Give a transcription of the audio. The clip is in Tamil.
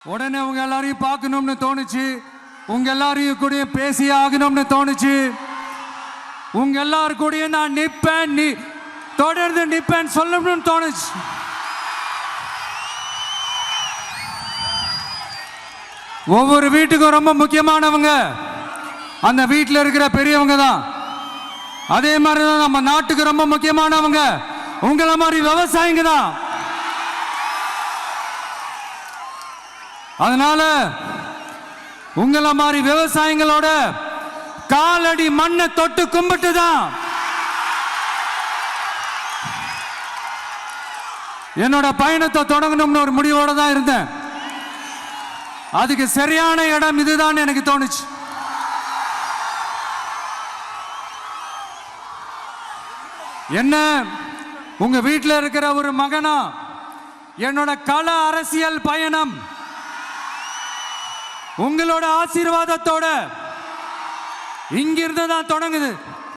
உடனே உங்க எல்லாரையும் பார்க்கணும்னு தோணுச்சு. உங்க எல்லாரையும் கூட பேசி ஆகணும்னு தோணுச்சு. உங்க எல்லாரும் கூட நான் நிப்பேன், நீ தொடர்ந்து நிப்பேன் சொல்லணும்னு தோணுச்சு. ஒவ்வொரு வீட்டுக்கும் ரொம்ப முக்கியமானவங்க அந்த வீட்டில் இருக்கிற பெரியவங்க தான். அதே மாதிரி தான் நம்ம நாட்டுக்கு ரொம்ப முக்கியமானவங்க உங்களை மாதிரி விவசாயிங்க தான். அதனால உங்களை மாதிரி விவசாயிகளோட காலடி மண்ணை தொட்டு கும்பிட்டு தான் என்னோட பயணத்தை தொடங்கணும்னு ஒரு முடிவோட தான் இருந்தேன். அதுக்கு சரியான இடம் இதுதான் எனக்கு தோணுச்சு. என்ன உங்க வீட்டில் இருக்கிற ஒரு மகனா என்னோட கள அரசியல் பயணம் உங்களோட ஆசீர்வாதத்தோட இங்கிருந்து தான் தொடங்குது.